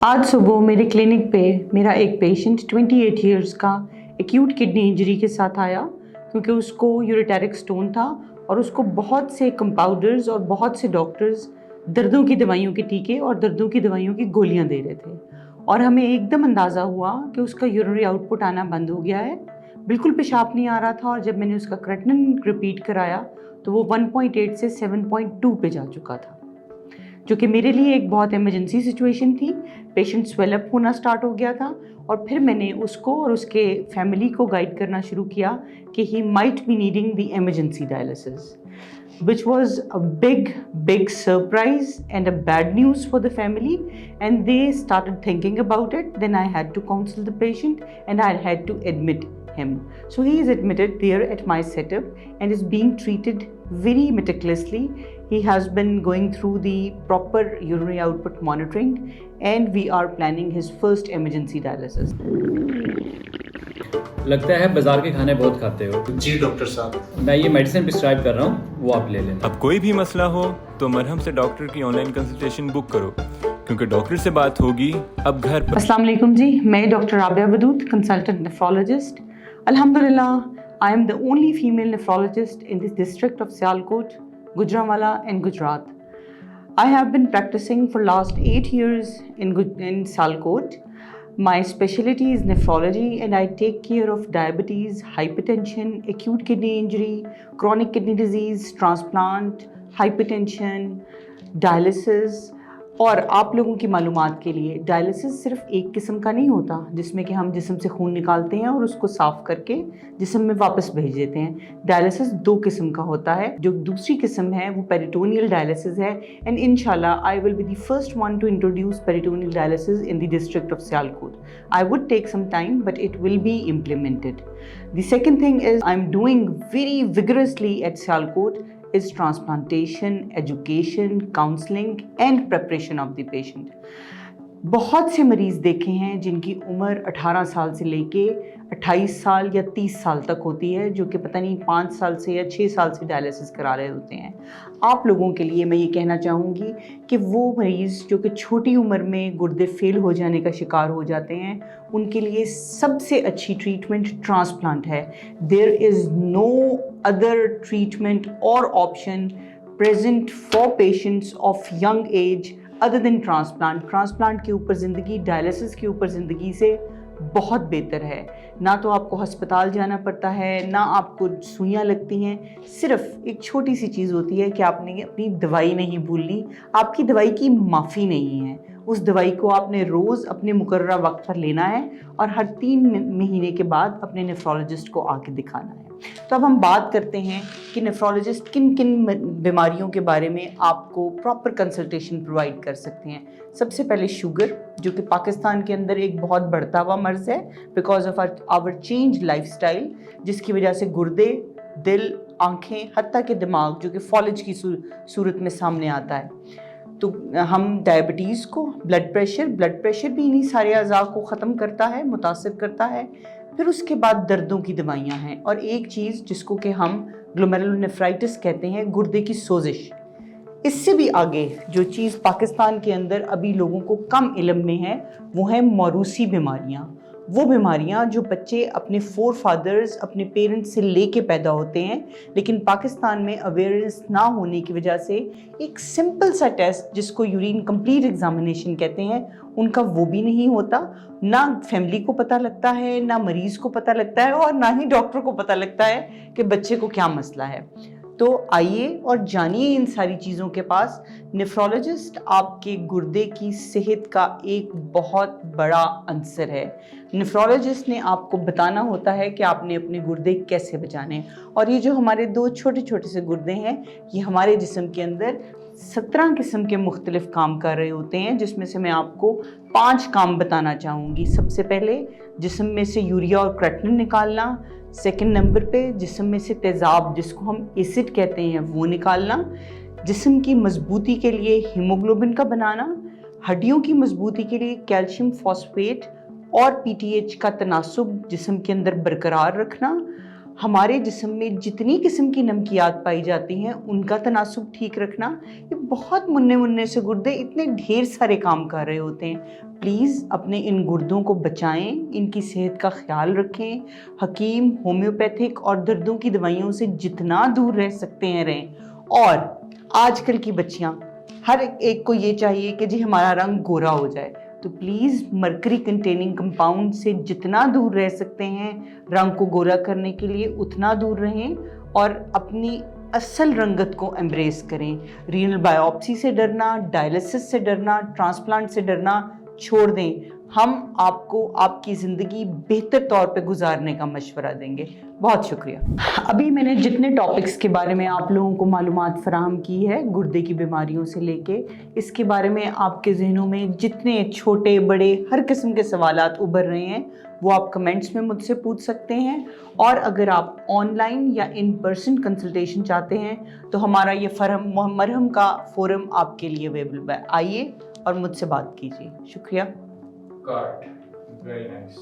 आज सुबह मेरे क्लिनिक पे मेरा एक पेशेंट 28 इयर्स का एक्यूट किडनी इंजरी के साथ आया क्योंकि उसको यूरेटेरिक स्टोन था और उसको बहुत से कंपाउंडर्स और बहुत से डॉक्टर्स दर्दों की दवाइयों के टीके और दर्दों की दवाइयों की गोलियां दे रहे थे और हमें एकदम अंदाज़ा हुआ कि उसका यूरिनरी आउटपुट आना बंद हो गया है। बिल्कुल पेशाब नहीं आ रहा था और जब मैंने उसका क्रेटनिन रिपीट कराया तो वो 1.8 से 7.2 पे जा चुका था, जो कि मेरे लिए एक बहुत इमरजेंसी सिचुएशन थी। पेशेंट स्वेलअप होना स्टार्ट हो गया था और फिर मैंने उसको और उसके फैमिली को गाइड करना शुरू किया कि he might be needing the emergency dialysis, which was a big surprise and a bad news for the family, and they started thinking about it. Then I had to counsel the patient and I had to admit him. So he is admitted there at my setup and is being treated very meticulously. He has been going through the proper urinary output monitoring and we are planning his first emergency dialysis. लगता है बाजार के खाने बहुत खाते हो। जी doctor साहब, मैं ये मेडिसिन प्रिस्क्राइब कर रहा हूँ, वो आप ले लेना। अब कोई भी मसला हो तो मरहम से डॉक्टर की ऑनलाइन कंसल्टेशन बुक करो, क्योंकि डॉक्टर से बात होगी अब घर पर। अस्सलाम वालेकुम जी, मैं doctor Rabia Wadood, consultant nephrologist. अल्हम्दुलिल्लाह, I am the only female nephrologist in this district of Sialkot, Gujranwala and Gujrat. I have been practicing for last 8 years in Sialkot. My specialty is nephrology and I take care of diabetes, hypertension, acute kidney injury, chronic kidney disease, transplant, hypertension, dialysis. और आप लोगों की मालूमात के लिए dialysis सिर्फ एक किस्म का नहीं होता जिसमें कि हम जिस्म से खून निकालते हैं और उसको साफ़ करके जिस्म में वापस भेज देते हैं। डायलिसिस दो किस्म का होता है। जो दूसरी किस्म है वो पेरिटोनियल डायलिसिस है एंड इंशाल्लाह I will be the first one to introduce peritoneal dialysis in the district of Sialkot. I would take some time but it will be implemented. The second thing is I am doing very vigorously at Sialkot is transplantation, education, counseling and preparation of the patient. बहुत से मरीज़ देखे हैं जिनकी उम्र 18 साल से लेके 28 साल या 30 साल तक होती है, जो कि पता नहीं 5 साल से या 6 साल से डायलिसिस करा रहे होते हैं. आप लोगों के लिए मैं ये कहना चाहूँगी कि वो मरीज़ जो कि छोटी उम्र में गुर्दे फेल हो जाने का शिकार हो जाते हैं, उनके लिए सबसे अच्छी ट्रीटमेंट ट्रांसप्लांट है. There is no other treatment और option present for patients of young age other than transplant. Transplant के ऊपर ज़िंदगी डायलिसिस के ऊपर ज़िंदगी से बहुत बेहतर है. ना तो आपको अस्पताल जाना पड़ता है, ना आपको सुइयाँ लगती हैं. सिर्फ एक छोटी सी चीज़ होती है कि आपने अपनी दवाई नहीं भूलनी. आपकी दवाई की माफ़ी नहीं है. उस दवाई को आपने रोज़ अपने मुकर्ररा वक्त पर लेना है और हर 3 महीने के बाद अपने नेफ्रोलॉजिस्ट को आके दिखाना है. तो अब हम बात करते हैं कि नेफ्रोलॉजिस्ट किन किन बीमारियों के बारे में आपको प्रॉपर कंसल्टेशन प्रोवाइड कर सकते हैं. सबसे पहले शुगर, जो कि पाकिस्तान के अंदर एक बहुत बढ़ता हुआ मर्ज़ है because of our change lifestyle, जिसकी वजह से गुर्दे, दिल, आँखें, हत्ता के दिमाग जो कि फॉलेज की सूरत में सामने आता है. तो हम डायबिटीज़ को, ब्लड प्रेशर भी इन्हीं सारे अज़ा को ख़त्म करता है, मुतासिर करता है. फिर उसके बाद दर्दों की दवाइयाँ हैं और एक चीज़ जिसको कि हम ग्लोमेरुलोनेफ्राइटिस कहते हैं, गुर्दे की सोजिश. इससे भी आगे जो चीज़ पाकिस्तान के अंदर अभी लोगों को कम इल्म में है वो है मौरूसी बीमारियाँ. वो बीमारियाँ जो बच्चे अपने फोर फादर्स, अपने पेरेंट्स से लेके पैदा होते हैं, लेकिन पाकिस्तान में अवेयरनेस ना होने की वजह से एक सिंपल सा टेस्ट जिसको यूरिन कंप्लीट एग्जामिनेशन कहते हैं, उनका वो भी नहीं होता. ना फैमिली को पता लगता है, ना मरीज़ को पता लगता है और ना ही डॉक्टर को पता लगता है कि बच्चे को क्या मसला है. तो आइए और जानिए इन सारी चीज़ों के पास. नेफ्रोलॉजिस्ट आपके गुर्दे की सेहत का एक बहुत बड़ा अंसर है. नेफ्रोलॉजिस्ट ने आपको बताना होता है कि आपने अपने गुर्दे कैसे बचाने. और ये जो हमारे 2 छोटे छोटे से गुर्दे हैं, ये हमारे जिस्म के अंदर 17 किस्म के मुख्तलिफ काम कर रहे होते हैं, जिसमें से मैं आपको 5 काम बताना चाहूँगी. सबसे पहले जिस्म में से यूरिया और क्रेटनिन निकालना. सेकंड नंबर पे जिस्म में से तेज़ाब, जिसको हम एसिड कहते हैं, वो निकालना. जिस्म की मजबूती के लिए हीमोग्लोबिन का बनाना. हड्डियों की मजबूती के लिए कैल्शियम फॉस्फेट और पीटीएच का तनासुब जिस्म के अंदर बरकरार रखना. हमारे जिस्म में जितनी किस्म की नमकियात पाई जाती हैं उनका तनासुब ठीक रखना। ये बहुत मुन्ने मुन्ने से गुर्दे इतने ढेर सारे काम कर रहे होते हैं। प्लीज़ अपने इन गुर्दों को बचाएं, इनकी सेहत का ख्याल रखें। हकीम, होम्योपैथिक और दर्दों की दवाइयों से जितना दूर रह सकते हैं रहें। और आजकल की बच्चियां, हर एक को ये चाहिए कि जी हमारा रंग गोरा हो जाए, तो प्लीज़ मरकरी कंटेनिंग कंपाउंड से जितना दूर रह सकते हैं रंग को गोरा करने के लिए उतना दूर रहें और अपनी असल रंगत को एम्ब्रेस करें। रीनल बायोप्सी से डरना, डायलिसिस से डरना, ट्रांसप्लांट से डरना छोड़ दें। हम आपको आपकी ज़िंदगी बेहतर तौर पे गुजारने का मशवरा देंगे। बहुत शुक्रिया। अभी मैंने जितने टॉपिक्स के बारे में आप लोगों को मालूमात फराहम की है गुर्दे की बीमारियों से लेके, इसके बारे में आपके जहनों में जितने छोटे बड़े हर किस्म के सवालात उभर रहे हैं वो आप कमेंट्स में मुझसे पूछ सकते हैं। और अगर आप ऑनलाइन या इन पर्सन कंसल्टेशन चाहते हैं तो हमारा ये मरहम का फोरम आपके लिए अवेलेबल है। आइए और मुझसे बात कीजिए। शुक्रिया। Got it. Very nice.